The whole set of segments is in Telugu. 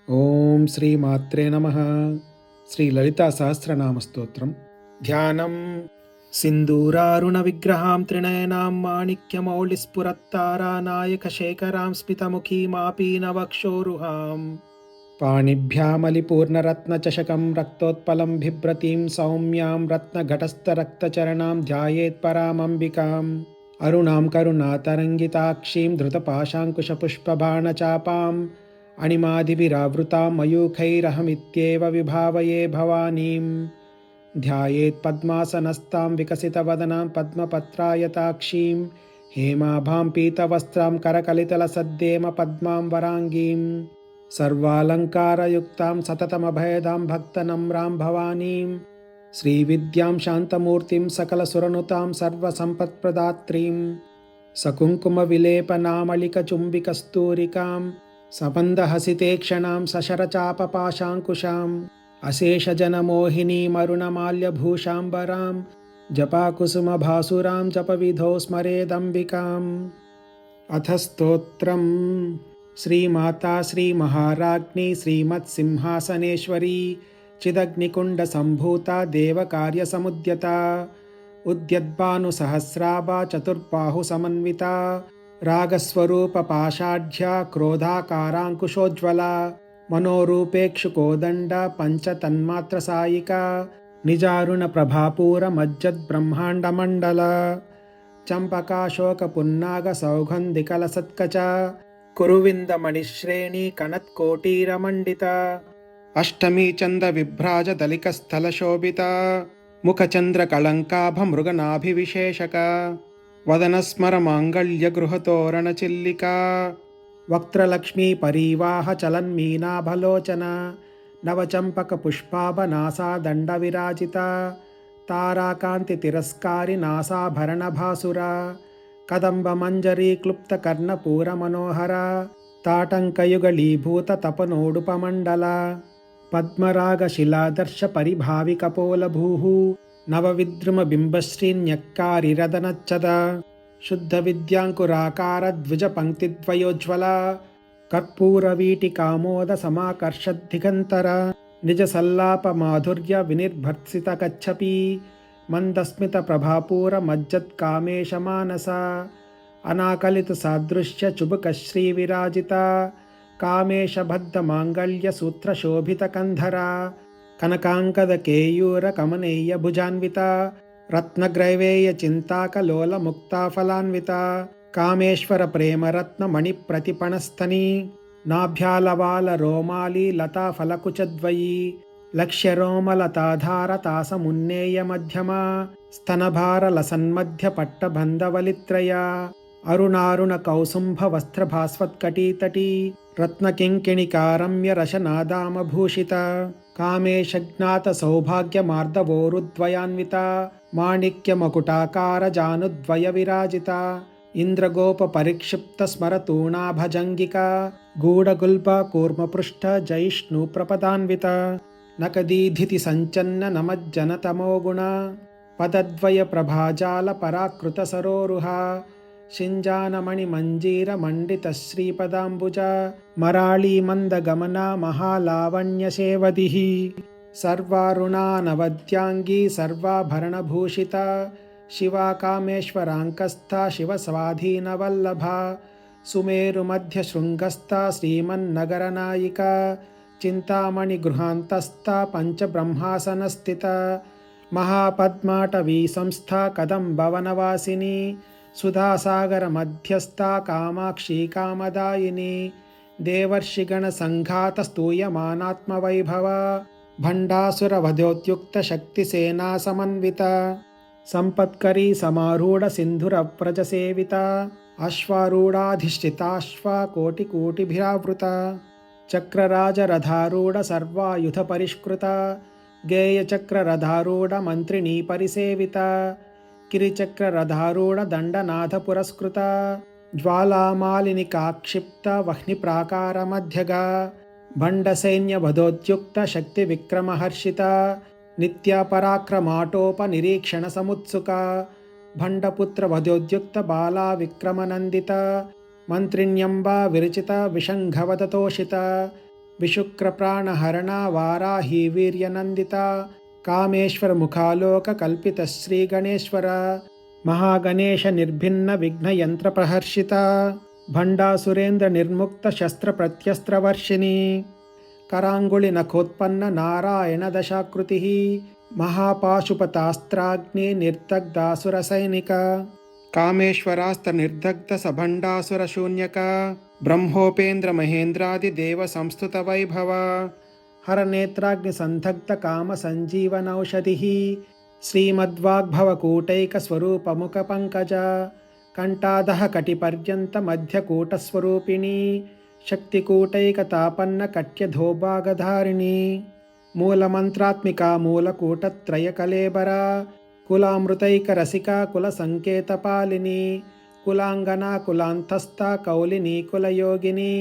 ఓం శ్రీ మాత్రే నమః. శ్రీ లలితా సహస్రనామ స్తోత్రం. ధ్యానం. సింధూరారుణ విగ్రహాం త్రినయనాం మాణిక్యమౌళిస్ఫురత్తారానాయక శేఖరాం స్మితముఖీమాపీనవక్షోరుహాం పాణిభ్యామలిపూర్ణరత్నచషకం రక్తోత్పలం బిభ్రతీం సౌమ్యాం రత్నఘటస్థరక్తచరణాం ధ్యాయేత్పరామంబికాం అరుణాం కరుణాతరంగితాక్షీం ధృతపాశాంకుశపుష్పబాణచాపాం అణిమాదిభిరావృతాం మయూఖైరహమిత్యేవ విభావయే భవానీం ధ్యాయేత్ పద్మాసనస్తాం వికసితవదనాం పద్మపత్రాయతాక్షీం హేమాభాం పీతవస్త్రాం కరకలితలసద్దేమ పద్మాం వరాంగీం సర్వాలంకారయుక్తాం సతతమభయదాం భక్తనమ్రాం భవానీం శ్రీవిద్యాం శాంతమూర్తిం సకలసురనుతాం సర్వసంపత్ప్రదాత్రీం సకుంకుమవిలేపనామళికచుంబికస్తూరికాం సబంధహసితేక్షణాం సశరచాపపాశాంకుశాం అశేషజనమోహినీమరుణమాల్యభూషాంబరాం జపాకుసుమభాసురాం జపవిధౌ స్మరేదంబికాం. అథ స్తోత్రం. శ్రీమాతా శ్రీమహారాజ్ఞీ శ్రీమత్సింహాసనేశ్వరీ చిదగ్నికుండసంభూతా దేవకార్యసముద్యతా ఉద్యద్భానుసహస్రాభా చతుర్బాహుసమన్వితా రాగస్వరూపపాషాఢ్యా క్రోధాకారాంకుశోజ్వలా మనోరూపేక్షుకోదండ పంచతన్మాత్రసాయికా నిజారుణ ప్రభాపూరమజ్జద్బ్రహ్మాండమండల చంపకాశోకపున్నాగ సౌగంధికలసత్కచ కురువిందమణిశ్రేణీ కణత్కోటీరమండిత అష్టమీ చంద విభ్రాజ దళికస్థలశోభిత ముఖచంద్రకళంకాభ మృగనాభివిశేషక వదనస్మర మాంగళ్యగృహతోరణచిల్లికా వక్త్రలక్ష్మీ పరీవాహ చలన్మీనాభలోచన నవచంపక పుష్పాభనాసా దండ విరాజిత తారాకాంతి తిరస్కారి నాసాభరణభాసుర కదంబ మంజరీ క్లుప్త కర్ణపూర మనోహర తాటంకయుగళీభూత తపనోడుపమండల పద్మరాగ శిలాదర్శ పరిభావికపోలభూః నవవిద్రుమ బింబశ్రీన్యక్కారిరదనచ్చద శుద్ధ విద్యాంకురాకార ద్విజ పంక్తిద్వయోజ్వల కర్పూరవీటికామోద సమాకర్షద్దిగంతర నిజ సల్లాప మాధుర్య వినిర్భర్సిత కచ్చపి మందస్మిత ప్రభాపూర మజ్జత్కామేశ మానస అనాకలిత సాదృశ్య చుబుక శ్రీ విరాజిత కామేశ బద్ధ మాంగళ్య సూత్ర శోభిత కంధర కనకాంకద కేయూర కమనీయ భుజాన్విత రత్నగ్రైవేయ చింతాకలోల ముక్తాఫలాన్విత కామేశ్వర ప్రేమరత్న మణి ప్రతిపణస్థని నాభ్యాలవాల రోమాలి లతా ఫలకుచద్వయీ లక్ష్యరోమలతాధార తాసమున్నేయ మధ్యమ స్తనభార లసన్మధ్య పట్టబంధవలిత్రయ అరుణారుణ కౌసుంభ వస్త్రభాస్వత్కటీతటీ రత్నకింకిణికారమ్య రశనాదామభూషిత కామేశజ్ఞాత సౌభాగ్యమార్దవోరుద్వయాన్విత మాణిక్యమకుటాకార జానుద్వయ విరాజిత ఇంద్రగోప పరిక్షిప్త స్మరతూణాభజంగిక గూఢగుల్ప కూర్మపృష్ఠ జైష్ణు ప్రపదాన్విత నకదీధితి సంచన్న నమజ్జనతమోగుణ పదద్వయ ప్రభాజాల పరాకృత సరోరుహ శింజానమణి మంజీర మండిత శ్రీపదాంబుజ మరాళీ మందగమన మహాలావణ్య సేవదిః సర్వారుణానవద్యాంగీ సర్వాభరణభూషిత శివా కామేశ్వరాంకస్థ శివ స్వాధీనవల్లభ సుమేరు మధ్య శృంగస్థ శ్రీమన్నగరనాయిక చింతామణి గృహాంతస్థ పంచబ్రహ్మాసనస్థిత మహాపద్మాటవీ సంస్థ కదంబవనవాసిని సుధాసాగర మధ్యస్థ కామాక్షి కామదాయిని దేవర్షిగణ సంఘాత స్తూయమానాత్మవైభవ భండాసుర వధోద్యుక్త శక్తిసేనా సమన్విత సంపత్కరీ సమారూఢ సింధురవ్రజ సేవిత అశ్వారూఢాధిష్ఠితాశ్వ కోటికోటిభిరావృత చక్రరాజరథారూఢ సర్వాయుధ పరిష్కృత గేయచక్రరథారూఢ మంత్రిణీ పరిసేవిత కిరిచక్రరథారూఢ దండనాథ పురస్కృత జ్వాలామాలిని కాక్షిప్త వహ్ని ప్రాకార మధ్యగా భండసైన్య వధోద్యుక్త శక్తి విక్రమహర్షిత నిత్య పరాక్రమాటోప నిరీక్షణ సముత్సుక భండపుత్ర వధోద్యుక్త బాలా విక్రమనందిత మంత్రిణ్యంబా విరచిత విషంఘవదతోషిత विशुक्रप्राणहरणा वाराही वीर्यनन्दिता कामेश्वरमुखालोककल्पितश्रीगणेश्वर महागणेशनिर्भिन्नविघ्नयन्त्रप्रहर्षिता भण्डासुरेन्द्रनिर्मुक्तशस्त्रप्रत्यस्त्रवर्षिणी कराङ्गुलिनखोत्पन्ननारायणदशाकृतिः महापाशुपतास्त्राग्निर्दग्धासुरसैनिका कामेश्वरास्त्रनिर्दग्धसभण्डासुरशून्यका ब्रह्मोपेन्द्रमहेन्द्रादिदेवसंस्तुतवैभव हरनेत्राग्निसन्धग्धकामसञ्जीवनौषधिः श्रीमद्वाग्भवकूटैकस्वरूपमुखपङ्कज कण्ठादः कटिपर्यन्तमध्यकूटस्वरूपिणी शक्तिकूटैकतापन्नकट्यधोभागधारिणी मूलमन्त्रात्मिका मूलकूटत्रयकलेबरा कुलामृतैकरसिका कुलसङ्केतपालिनी कुलाङ्गना कुलान्तस्था कौलिनी कुलयोगिनी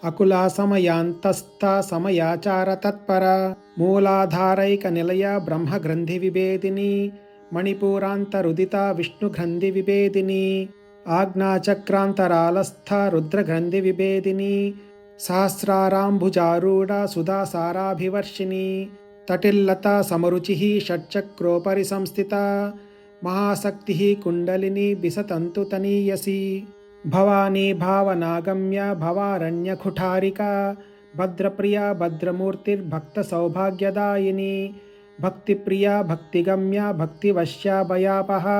अकुला समयान्तस्था समयाचारतत्परा मूलाधारैकनिलया ब्रह्मग्रन्थिविभेदिनी मणिपूरान्तरुदिता विष्णुग्रन्थिविभेदिनी आज्ञाचक्रान्तरालस्था रुद्रग्रन्थिविभेदिनी सहस्राराम्भुजारूढा सुधासाराभिवर्षिणी तटिल्लता समरुचिः षट्चक्रोपरि संस्थिता महाशक्तिः कुण्डलिनी बिसतन्तुतनीयसी भवानी भावनागम्या भवारण्यकुठारिका भद्रप्रिया भद्रमूर्तिर्भक्तसौभाग्यदायिनी भक्तिप्रिया भक्तिगम्या भक्तिवश्या भयापहा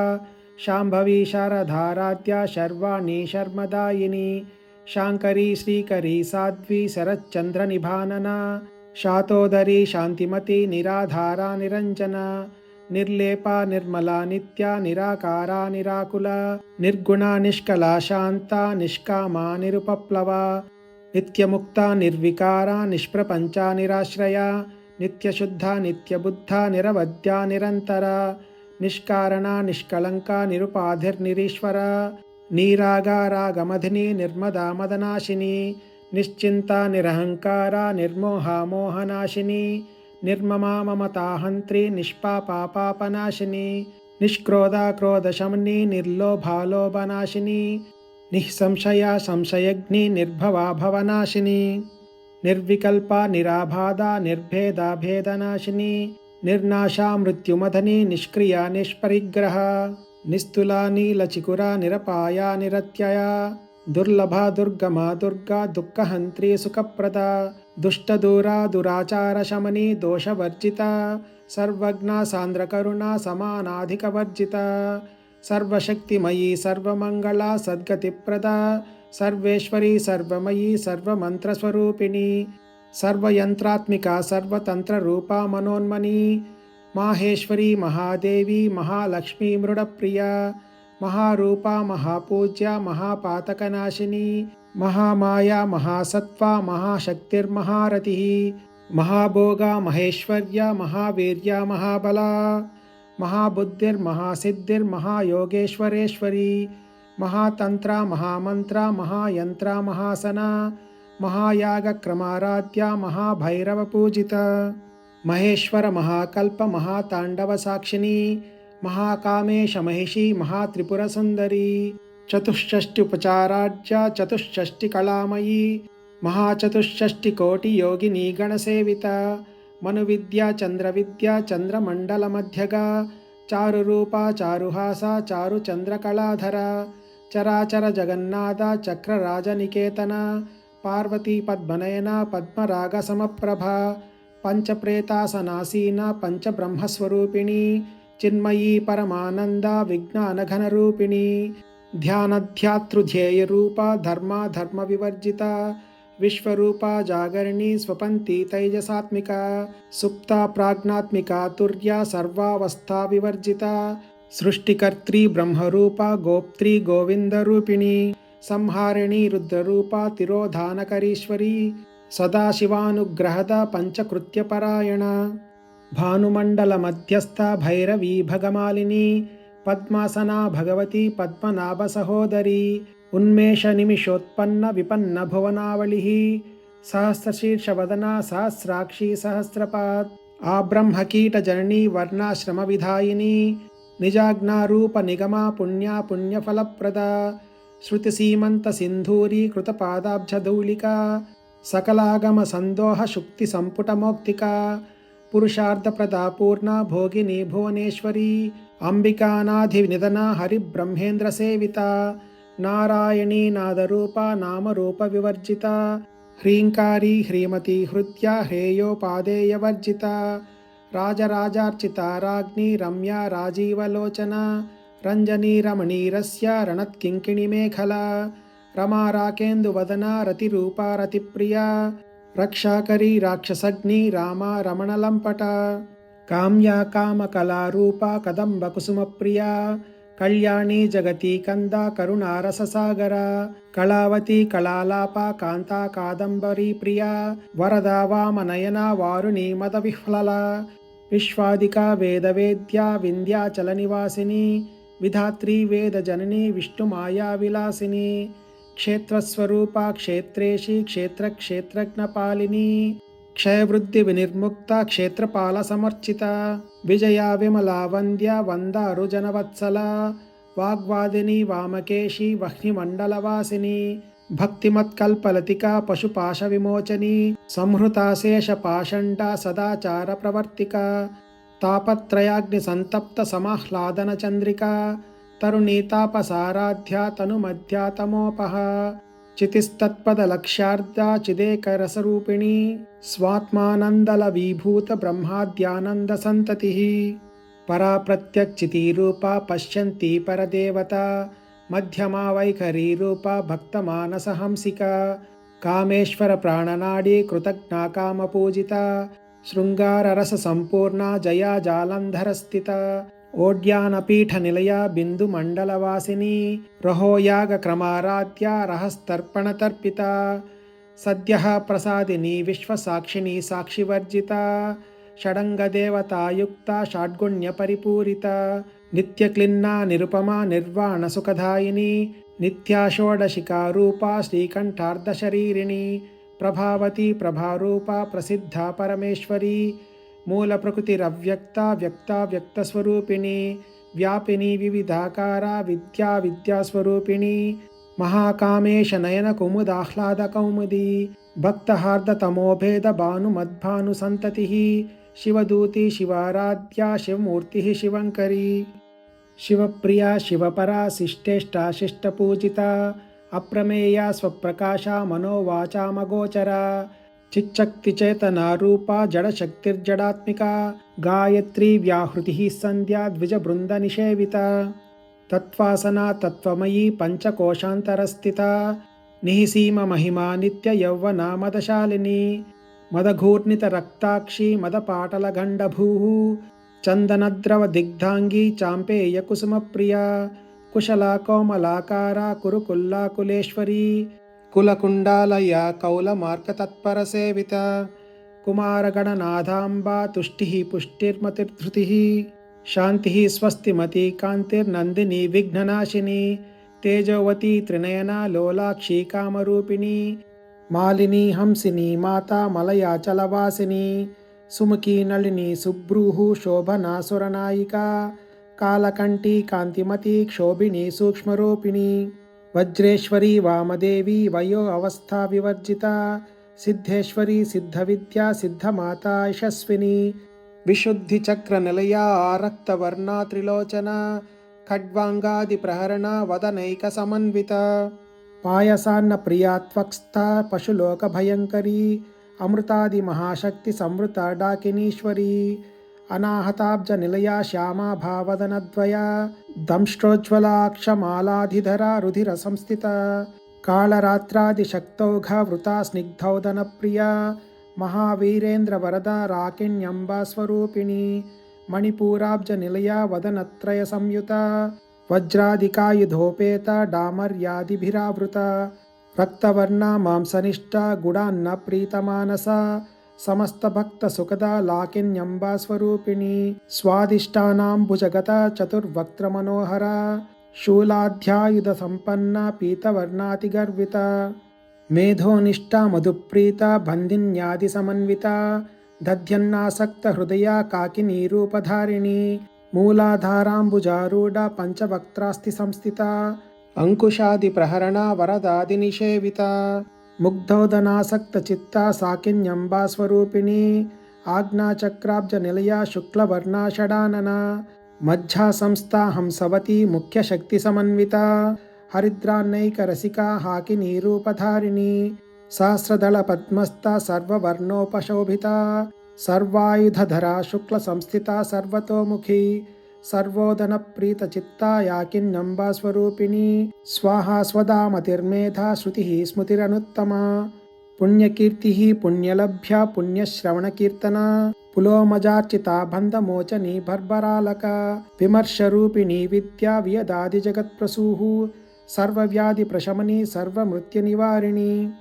शाम्भवी शारदाराध्या शर्वाणी शर्मदायिनी शाङ्करी श्रीकरी साध्वी शरच्चन्द्रनिभानना शातोदरी शान्तिमती निराधारा निरञ्जना निर्लेपा निर्मला नित्या निराकारा निराकुला निर्गुणा निष्कला शान्ता निष्कामा निरुपप्लवा नित्यमुक्ता निर्विकारा निष्प्रपञ्चा निराश्रया नित्यशुद्धा नित्यबुद्धा निरवद्या निरन्तरा निष्कारणा निष्कलङ्का निरुपाधिर्निरीश्वरा नीरागारागमधिनी निर्मदा मदनाशिनी निश्चिन्ता निरहङ्कारा निर्मोहा मोहनाशिनी निर्ममा ममताहन्त्री निष्पापा पापनाशिनी निष्क्रोधा क्रोधशमनी निर्लोभा लोभनाशिनी निःसंशया संशयग्नि निर्भवा भवनाशिनी निर्विकल्पा निराबाधा निर्भेदा भेदनाशिनी निर्नाशा मृत्युमथनी निष्क्रिया निष्परिग्रहा निस्तुला नीलचिकुरा निरपाया निरत्यया दुर्लभा दुर्गमा दुर्गा दुःखहन्त्री सुखप्रदा दुष्टदूरा दुराचारशमनी दोषवर्जिता सर्वज्ञा सान्द्रकरुणा समानाधिकवर्जिता सर्वशक्तिमयी सर्वमङ्गला सद्गतिप्रदा सर्वेश्वरी सर्वमयी सर्वमन्त्रस्वरूपिणी सर्वयन्त्रात्मिका सर्वतन्त्ररूपा मनोन्मनी माहेश्वरी महादेवी महालक्ष्मी मृडप्रिया महारूपा महापूज्या महापातकनाशिनी महामाया महासत्त्वा महाशक्तिर्महारथिः महाभोगा महेश्वर्या महावीर्या महाबला महाबुद्धिर्महासिद्धिर्महायोगेश्वरेश्वरी महातन्त्रा महामन्त्रा महायन्त्रा महासना महायागक्रमाराध्या महाभैरवपूजिता महेश्वर महाकल्प महाताण्डवसाक्षिणी महाकामेश महिषी महात्रिपुरसुन्दरी चतुष्षष्ट्युपचाराढ्या चतुष्षष्टिकलामयी महाचतुष्षष्टिकोटियोगिनी गणसेविता मनुविद्या चन्द्रविद्या चन्द्रमण्डलमध्यगा चारुरूपा चारुहासा चारुचन्द्रकलाधरा चराचर जगन्नाथा चक्रराजनिकेतना पार्वती पद्मनयना पद्मरागसमप्रभा पंचप्रेतासनासीना पंचब्रह्मस्वरूपिणी चिन्मयी परमानंदा विज्ञानघनरूपिणी ध्यानध्यातृध्येयरूपा धर्मा धर्मविवर्जिता विश्वरूपा जागरिणी स्वपन्ती तैजसात्मिका सुप्ता प्राज्ञात्मिका तुर्या सर्वावस्था विवर्जिता सृष्टिकर्त्री ब्रह्मरूपा गोप्त्री गोविंदरूपिणी संहारिणी रुद्ररूपा तिरोधानकरीश्वरी सदाशिवानुग्रहदा पंचकृत्यपरायण भानुमण्डलमध्यस्था भैरवी भगमालिनी पद्मासना भगवती पद्मनाभसहोदरी उन्मेषनिमिषोत्पन्न विपन्न भुवनावलिः सहस्रशीर्षवदना सहस्राक्षी सहस्रपात् आब्रह्मकीटजननी वर्णाश्रमविधायिनी निजाज्ञारूपनिगमा पुण्या पुण्यफलप्रदा श्रुतिसीमन्तसिन्धूरी कृतपादाब्जधूलिका सकलागम संदोह शुक्ति संपुट मौक्तिका पुरुषार्थ प्रदा पूर्णा भोगिनी भुवनेश्वरी अंबिकानाधिनिधना हरिब्रह्मेन्द्र सेविता नारायणी नादरूपा नामरूप विवर्जिता ह्रींकारी ह्रीमती हृत्या ह्रेयोपादेयवर्जिता राजराजार्चिता राज्ञी रम्या राजीवलोचना रंजनी रमणीरस्य रणत्किङ्किणीमेखला रमा राकेन्दुवदना रतिरूपा रतिप्रिया रक्षाकरी राक्षसग्नि रामा रमणलम्पटा काम्या कामकलारूपा कदम्बकुसुमप्रिया कल्याणी जगती कंदा करुणारससागरा कलावती कलालापा कांता कादंबरी प्रिया वरदा वामनयना वारुणी मदविह्वला विश्वादिका वेदवेद्या विंध्याचलनिवासिनी विधात्री वेदजननी विष्णुमाया विलासिनी क्षेत्रस्वरूपा क्षेत्रेशी क्षेत्रक्षेत्रज्ञपालिनी क्षयवृद्धि विनिर्मुक्ता क्षेत्रपाल समर्चिता विजया विमला वंद्या वंदारुजनवत्सला वाग्वादिनी वामकेशी वह्निमण्डलवासिनी भक्तिमत्कल्पलतिका पशुपाश विमोचनी संहृता शेषपाषण्डा सदाचार प्रवर्तिका तापत्रयाग्नि संतप्त समाह्लादन चंद्रिका तरुणी तापसाराध्या तनुमध्या तमोपः चितिस्तत्पदलक्ष्यार्धा चिदेकरसरूपिणी स्वात्मानन्दलवीभूत ब्रह्माद्यानन्दसन्ततिः परा प्रत्यक्चितीरूपा पश्यन्ती परदेवता मध्यमा वैखरीरूपा भक्तमानसहंसिका कामेश्वर प्राणनाडी कृतज्ञा कामपूजिता शृङ्गाररससम्पूर्णा जया जालन्धरस्थिता ओड्यानपीठनिलया बिन्दुमण्डलवासिनी रहोयागक्रमाराध्या रहस्तर्पणतर्पिता सद्यः प्रसादिनी विश्वसाक्षिणी साक्षिवर्जिता षडङ्गदेवतायुक्ता षड्गुण्यपरिपूरिता नित्यक्लिन्ना निरुपमा निर्वाणसुखदायिनी नित्या षोडशिकारूपा श्रीकण्ठार्धशरीरिणी प्रभावती प्रभारूपा प्रसिद्धा परमेश्वरी मूलप्रकृतिरव्यक्ता व्यक्ता व्यक्तस्वरूपिणी व्यापिनी विविधाकारा विद्या विद्यास्वरूपिणी महाकामेश नयन कुमुदाह्लादकौमुदी भक्तहार्दतमोभेद भानुमद्भानुसन्ततिः शिवदूती शिवाराध्या शिवमूर्तिः शिवङ्करी शिवप्रिया शिवपरा शिष्टेष्टा शिष्टपूजिता अप्रमेया स्वप्रकाशा मनोवाचामगोचरा चिच्चक्तिचेतनारूपा जडशक्तिर्जडात्मिका गायत्री व्याहृतिः सन्ध्या द्विजबृन्दनिषेविता तत्त्वासना तत्त्वमयी पञ्चकोशान्तरस्थिता निःसीममहिमा नित्ययौवना मदशालिनी मदघूर्णितरक्ताक्षी मदपाटलगण्डभूः चन्दनद्रवदिग्धाङ्गी चाम्पेयकुसुमप्रिया कुशला कोमलाकारा कुरुकुल्लाकुलेश्वरी कुलकुण्डालया कौलमार्कतत्परसेविता कुमारगणनाथाम्बा तुष्टिः पुष्टिर्मतिर्धृतिः शान्तिः स्वस्तिमती कान्तिर्नन्दिनी विघ्ननाशिनी तेजोवती त्रिनयना लोलाक्षी कामरूपिणी मालिनी हंसिनी माता मलयाचलवासिनी सुमुखी नलिनी सुभ्रूः शोभना सुरनायिका कालकण्ठी कान्तिमती क्षोभिनी सूक्ष्मरूपिणी वज्रेश्वरी वामदेवी वयो अवस्था विवर्जिता सिद्धेश्वरी सिद्धविद्या सिद्धमाता यशस्विनी विशुद्धिचक्रनिलया आरक्तवर्णा त्रिलोचना खड्वाङ्गादिप्रहरणा वदनैकसमन्विता पायसान्नप्रिया त्वक्स्था पशुलोकभयङ्करी अमृतादिमहाशक्तिसंवृता डाकिनीश्वरी अनाहताब्जनिलया श्यामा भावदनद्वया दंष्ट्रोज्ज्वलाक्षमालाधिधरा रुधिरसंस्थिता कालरात्रादिशक्तौघवृता स्निग्धौदनप्रिया महावीरेन्द्रवरदा राकिण्यम्बा स्वरूपिणी मणिपूराब्जनिलया वदनत्रयसंयुता वज्रादिकायुधोपेता डामर्यादिभिरावृता रक्तवर्णा मांसनिष्ठा गुडान्नप्रीतमानसा समस्तभक्तसुखदा लाकिन्यम्बा स्वरूपिणी स्वादिष्टानाम्बुजगता चतुर्वक्त्रमनोहरा शूलाध्यायुधसम्पन्ना पीतवर्णातिगर्विता मेधोनिष्ठा मधुप्रीता बन्धिन्यादिसमन्विता दध्यन्नासक्तहृदया काकिनीरूपधारिणी मूलाधाराम्बुजारूढा पञ्चवक्त्रास्ति संस्थिता अंकुशादिप्रहरणा वरदादिनिषेविता ముగ్ధోదనాసక్తచిత్తా సాకిన్యంబా స్వరూపిణి ఆజ్ఞాచక్రాబ్జనిలయా శుక్లవర్ణా షడానన మధ్యా సంస్థా హంసవతి ముఖ్యశక్తి సమన్విత హరిద్రాన్నైకరసికా హాకినీ రూపధారిణి సహస్రదళ పద్మస్థా సర్వవర్ణోపశోభిత సర్వాయుధధరా శుక్ల సంస్థిత సర్వతోముఖి సర్వోదన ప్రీత చిత్తా యాకిన్నంబా స్వరూపిణి స్వాహా స్వదామతిర్మేధా శృతి స్మృతిరనుత్తమా పుణ్యకీర్తి పుణ్యలభ్య పుణ్యశ్రవణకీర్తన పులోమజార్చితా బంధమోచని భర్బరాలక విమర్శరూపిణి విద్యా వియదాది జగత్ప్రసూః సర్వవ్యాధి ప్రశమని సర్వమృత్యు నివారిణి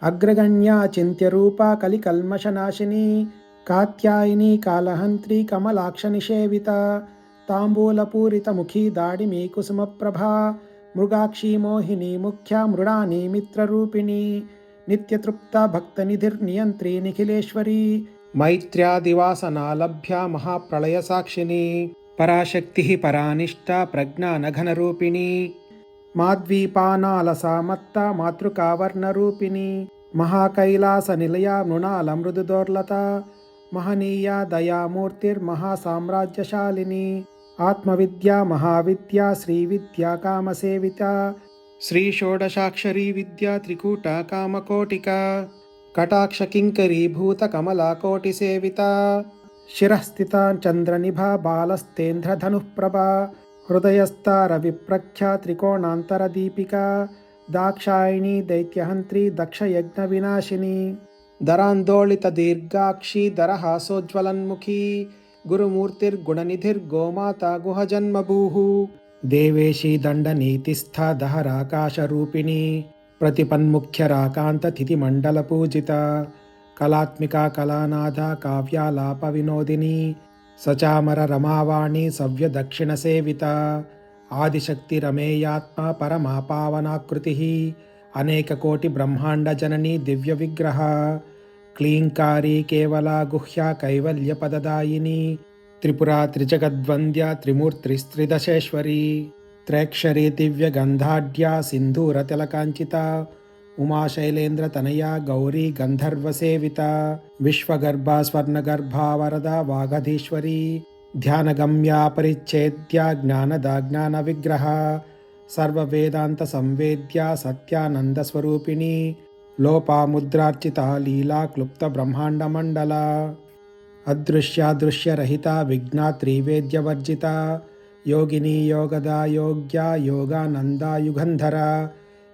అగ్రగణ్యా చింత్యరూపా కలికల్మషనాశిని కాత్యాయిని కాలహంత్రి కమలాక్ష నిషేవిత తాంబూలపూరితముఖీ దాడిమీ కుసుమప్రభా మృగాక్షీ మోహిని ముఖ్యా మృడాని మిత్రరూపిణి నిత్యతృప్త భక్తనిధిర్నియంత్రి నిఖిలేశ్వరి మైత్ర్యాదివాసనాలభ్యా మహాప్రళయ సాక్షిని పరాశక్తి పరానిష్ట ప్రజ్ఞానఘనరూపిణి మాద్వీపానాలసామత్త మాతృకావర్ణరూపిణి మహాకైలాస నిలయ మృణాల మృదుదోర్లత మహనీయ దయామూర్తిర్మహాసామ్రాజ్యశాలిని ఆత్మవిద్యా మహావిద్యా శ్రీవిద్యా కామసేవిత శ్రీ షోడశాక్షరీ విద్యా త్రికూట కామకోటిక కటాక్ష కింకరీభూత కమలాకోటి సేవిత శిరస్థిత చంద్రనిభా బాలస్తేంద్రధనుఃప్రభా హృదయస్థ రవిప్రఖ్యా త్రికోణాంతరదీపిక దాక్షాయిణీ దైత్యహంత్రి దక్షయజ్ఞ వినాశిని దరాందోళిత దీర్ఘాక్షి దరహాసోజ్వలన్ముఖీ గురుమూర్తిర్గుణనిధిర్గోమాత గుహజన్మభూః దేవేశీ దండనీతిస్థ దహరాకాశరూపిణి ప్రతిపన్ముఖ్యరాకాంతతిథిమండలపూజిత కళాత్మికా కళానాథ కావ్యాలాప వినోదిని సచామర రమావాణి సవ్యదక్షిణ సేవిత ఆదిశక్తి రమేయాత్మ పరమా పావనాకృతి అనేక కోటి బ్రహ్మాండ జనని దివ్య విగ్రహ క్లీంకారీ కేవల గుహ్య కైవల్య పదదాయిని త్రిపురా త్రిజగద్వంద్య త్రిమూర్తిస్త్రిదశేశ్వరి త్రైక్షరీ దివ్య గంధాఢ్య సింధూర తిలకాంచిత ఉమాశైలేంద్ర తనయ గౌరీ గంధర్వ సేవిత విశ్వగర్భ స్వర్ణగర్భ వరద వాగధీశ్వరి ధ్యానగమ్యా పరిచ్ఛేద్య జ్ఞానద జ్ఞాన విగ్రహ సర్వవేదాంత సంవేద్య సత్యానంద స్వరూపిణి లోపాముద్రార్చిత లీలా క్లుప్త బ్రహ్మాండ మండల అదృశ్యాదృశ్యరహిత విజ్ఞాత్రివేద్యవర్జిత యోగిని యోగద యోగ్య యోగానంద యుగంధర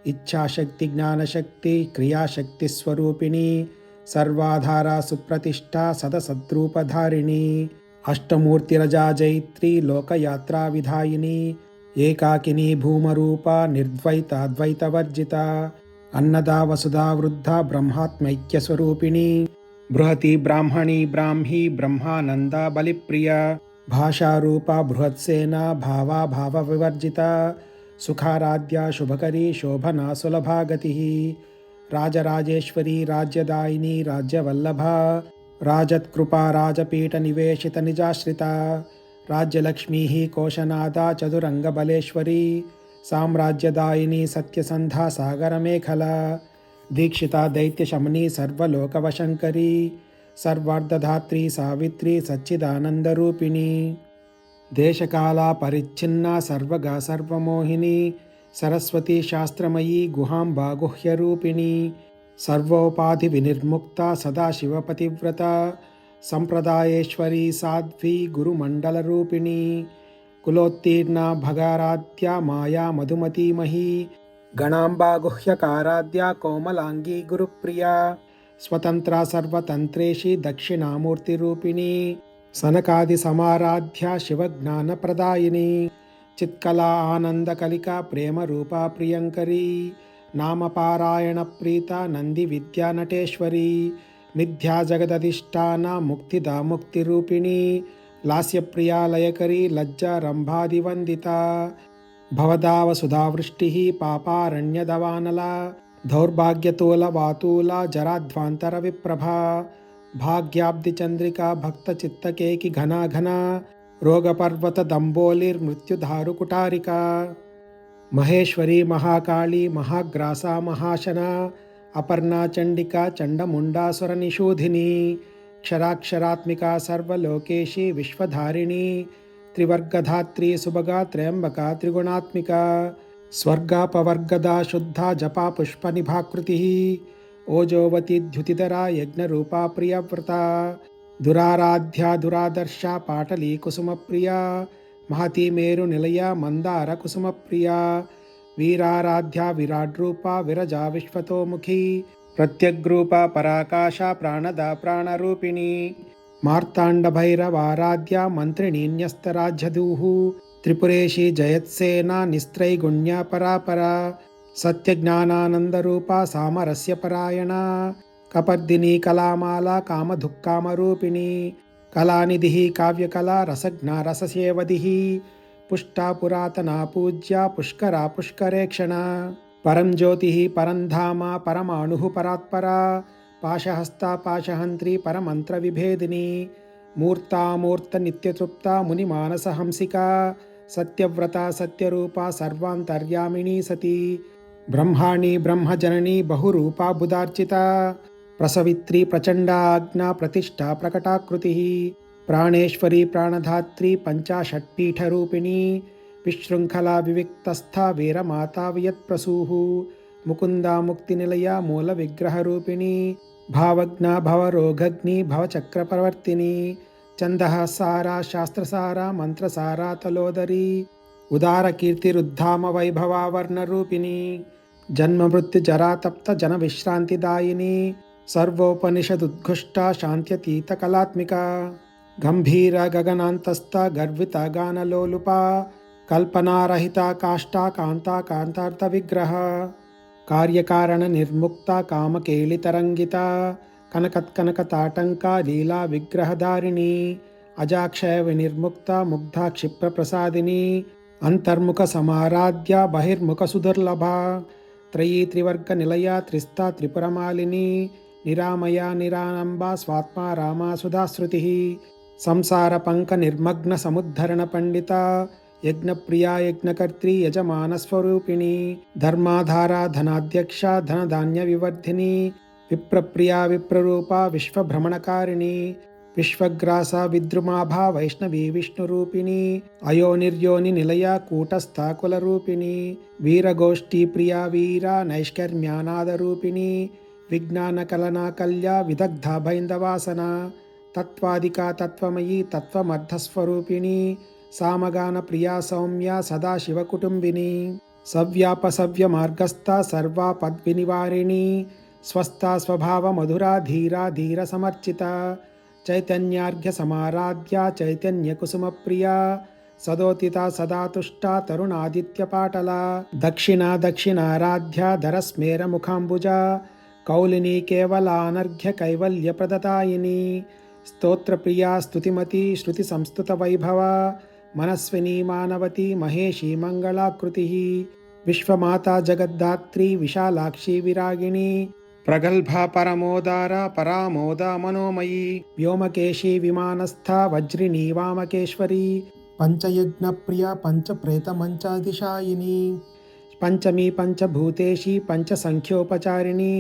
ఇచ్ఛాశక్తి జ్ఞానశక్తి క్రియాశక్తి స్వరూపిణి సర్వాధార సుప్రతిష్ఠ సదసద్రూపధారిణి అష్టమూర్తిరజా జైత్రి లోకయాత్రా విధాయిని ఏకాకిని భూమరూప నిర్ద్వైతాద్వైతవర్జిత అన్నదా వసుధా వృద్ధ బ్రహ్మాత్మైక్య స్వరూపిణి బృహతి బ్రాహ్మణి బ్రాహ్మీ బ్రహ్మానంద బలిప్రియ భాషారూప బృహత్సేన భావాభావ వివర్జిత సుఖారాధ్య శుభకరీ శోభనా సులభాగతి రాజరాజేశ్వరి రాజ్యదాయిని రాజ్యవల్లభ రాజత్కృపా రాజపీఠ నివేశిత నిజాశ్రిత రాజ్యలక్ష్మీ కోశనాద చతురంగబలేశ్వరి సామ్రాజ్యదాయిని సత్యసంధా సాగరమేఖల దీక్షిత దైత్యశమని సర్వలోకవశంకరి సర్వార్ధధాత్రి సావిత్రి సచ్చిదానందరూపిణి దేశకాల పరిచ్ఛిన్న సర్వగా సర్వమోహిని సరస్వతి శాస్త్రమయీ గుహాంబా గుహ్యరూపిణి సర్వోపాధి వినిర్ముక్త సదాశివపతివ్రత సంప్రదాయేశ్వరీ సాధ్వి గురుమండలరూపిణి కులోత్తీర్ణ భగారాధ్య మాయా మధుమతీమహీ గణాంబా గుహ్యకారాధ్య కోమలాంగీ గురుప్రియ స్వతంత్ర సర్వతంత్రేషి దక్షిణామూర్తిరూపిణి సనకాది సమారాధ్య శివజ్ఞానప్రదాయిని చిత్కళా ఆనందకలికా ప్రేమరూపా ప్రియంకరీ నామపారాయణ ప్రీత నంది విద్యా నటేశ్వరి మిథ్యా జగదధిష్టాన ముక్తిదా ముక్తిరూపిణి లాస్యప్రియా లయకరీ లజ్జా రంభాదివందిత భవదావసుధావృష్టి పాపారణ్యదవానల దౌర్భాగ్యతూల వాతూల జరాధ్వాంతర విప్రభా భాగ్యాబ్ది చంద్రికా భక్త చిత్తకేకి ఘనాఘన రోగపర్వత దంబోలిర్మృత్యుధారుకుటారిక మహేశ్వరి మహాకాళి మహాగ్రాస మహాశన అపర్ణా చండికా చండముండాసురనిషూధిని క్షరాక్షరాత్మికా సర్వలోకేశి విశ్వధారిణి త్రివర్గధాత్రి సుభగా త్రయంబకా త్రిగుణాత్మికా స్వర్గాపవర్గదా శుద్ధా జపా పుష్పనిభాకృతి ఓజోవతి ద్యుతిధరా యజ్ఞరూపా ప్రియవ్రత దురారాధ్యా దురాదర్శ పాటలీ కుసుమప్రియా మహతి మేరు నిలయ మందార కుసుమప్రియా వీరారాధ్యా విరాడ్రూపా విరజా విశ్వతోముఖి ప్రత్యగ్రూప పరాకాశ ప్రాణద ప్రాణరూపిణి మార్తాండభైరవారాధ్య మంత్రిణీ న్యస్తరాజ్యదూః త్రిపురేషి జయత్సేనా నిస్త్రైగుణ్య పరాపరా సత్యజ్ఞానానందరూపా సామరస్య పరాయణ కపర్దిని కళామాలా కామధుక్కామరూపిణి కళానిధి కావ్యకళా రసజ్ఞా రససేవది పుష్టా పురాతనా పూజ్య పుష్కరా పుష్కరేక్షణ పరం జ్యోతి పరం ధామ పరమాణు పరాత్పరా పాశహస్తా పాశహంత్రి పరమంత్ర విభేదిని మూర్తామూర్త నిత్యతృప్త మునిమానసహంసిక సత్యవ్రత సత్యరూప సర్వాంతర్యామిణీ సతి బ్రహ్మాణి బ్రహ్మజనని బహురూపా బుధార్చిత ప్రసవిత్రి ప్రచండాజ్ఞా ప్రతిష్టా ప్రకటాకృతి ప్రాణేశ్వరి ప్రాణధాత్రి పంచాషట్పీఠరూపిణి విశృంఖలా వివిక్తస్థ వీరమాతా వియత్ప్రసూః ముకుందా ముక్తినిలయ మూల విగ్రహరూపిణి భావజ్ఞ భవరోగగ్ని భవచక్రపరవర్తిని ఛందః సారా శాస్త్రసారా మంత్రసారా తలోదరి ఉదార కీర్తిరుద్ధామ వైభవావర్ణరూపిణి జన్మమృత్యుజరాతప్త జన విశ్రాంతిదాయిని సర్వోపనిషదుద్ఘుష్ట శాంత్యతీత కళాత్మిక గంభీర గగనాంతస్థ గర్విత గానలోలుప కల్పనారహిత కాష్టా కాంతా కాంతార్థ విగ్రహ కార్యకారణ నిర్ముక్త కామకేళితరంగిత కనకత్కనకతాటంక లీలా విగ్రహధారిణి అజాక్షయ వినిర్ముక్త ముగ్ధ క్షిప్రప్రసాదిని అంతర్ముఖ సమారాధ్య బహిర్ముఖ సుదుర్లభ త్రయీ త్రివర్గ నిలయ త్రిస్తా త్రిపురమాలిని నిరామయ నిరానంబ స్వాత్మా రామా సుధాశ్రుతి సంసార పంక నిర్మగ్న సముద్ధరణ పండిత యజ్ఞప్రియా యజ్ఞకర్త్రి యజమానస్వరూపిణి ధర్మాధారా ధనాధ్యక్ష ధనధాన్య వివర్ధిని విప్రప్రియా విప్రరూప విశ్వభ్రమణకారిణి విశ్వగ్రాస విద్రుమాభా వైష్ణవీ విష్ణురూపిణి అయోనిర్యోని నిలయ కూటస్థ కులరూపిణి వీరగోష్ఠీ ప్రియా వీర నైష్కర్మ్యానాదరూపిణి విజ్ఞాన కలనా కల్య విదగ్ధ బైందవాసన తత్వాదికా తత్వమయీ తత్వమర్థస్వరూపిణి సామగాన ప్రియా సౌమ్య సదాశివ కుటుంబిని సవ్యాపసవ్య మార్గస్థ సర్వాపద్వినివారిణి స్వస్థా స్వభావ మధురా ధీరా ధీర సమర్చిత చైతన్యార్ఘ్య సమారాధ్య చైతన్య కుసుమ ప్రియా సదోతిత సదాతుష్ట తరుణాదిత్య పాటల దక్షిణ దక్షిణారాధ్య ధరస్మేర ముఖాంబుజ కౌలిని కేవలానర్ఘ్య కైవల్య ప్రదతాయిని స్తోత్రప్రియా స్తుతిమతి శృతి సంస్తుత వైభవ మనస్విని మానవతి మహేషి మంగళాకృతి విశ్వమాతా జగద్ధాత్రి విశాలాక్షి విరాగిణి ప్రగల్భా పరమోదార పరామోద మనోమయీ వ్యోమకేశీ విమానస్థ వజ్రిణీ వామకేశ్వరి పంచయజ్ఞ ప్రియ పంచప్రేత మంచాదిశాయిని పంచమీ పంచభూతేషి పంచసంఖ్యోపచారిణి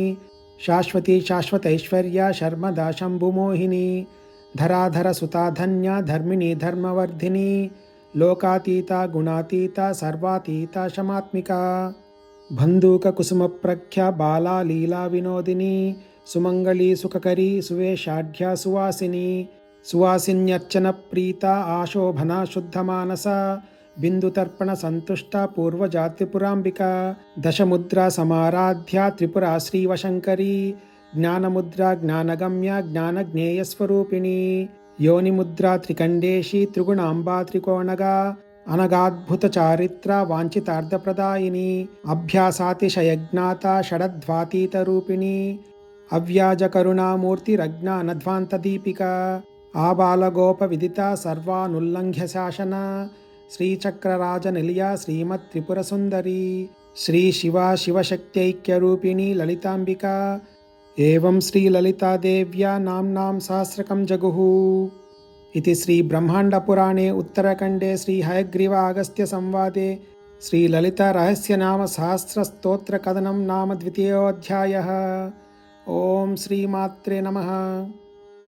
శాశ్వతి శాశ్వతైశ్వర్య శర్మదా శంభుమోహిని ధరాధర సుతాధన్య ధర్మిణి ధర్మవర్ధిని లోకాతీత గుణాతీత సర్వాతీత శమాత్మిక బంధూక కుసుమ ప్రఖ్య బాలా లీలా వినోదిని సుమంగళీ సుఖకరీ సువేషాఢ్య సువాసిని సువాసిన్యర్చన ప్రీత ఆశోభన శుద్ధమానస బిందుతర్పణ సంతుష్ట పూర్వజాత్రిపురాంబిక దశముద్రా సమారాధ్య త్రిపురా శ్రీవశంకరీ జ్ఞానముద్రా జ్ఞానగమ్య జ్ఞానజ్ఞేయస్వరూపిణి యోనిముద్రా త్రికండేశి త్రిగుణాంబా త్రికోణగా అనగాద్భుత చారిత్ర వాంఛితార్థప్రదాయిని అభ్యాసాతిశయజ్ఞాత షడధ్వాతీత రూపిణి అవ్యాజ కరుణామూర్తిరజ్ఞానధ్వాంత దీపిక ఆబాలగోప విదిత సర్వానుల్లంఘ్య శాసన శ్రీచక్రరాజ నిలయ శ్రీమత్ త్రిపుర సుందరి శ్రీ శివ శివశక్త్యైక్యరూపిణి లలితాంబిక ఏవం శ్రీ లలితాదేవ్యా నామ్నాం సహస్రకం జగుః इति श्री ब्रह्मांड पुराणे उत्तरखंडे श्री हयग्रीव अगस्त्य संवादे श्रीललितारहस्यनामसहस्रस्तोत्रकथनं नाम द्वितीयोऽध्यायः। ॐ श्रीमात्रे नमः।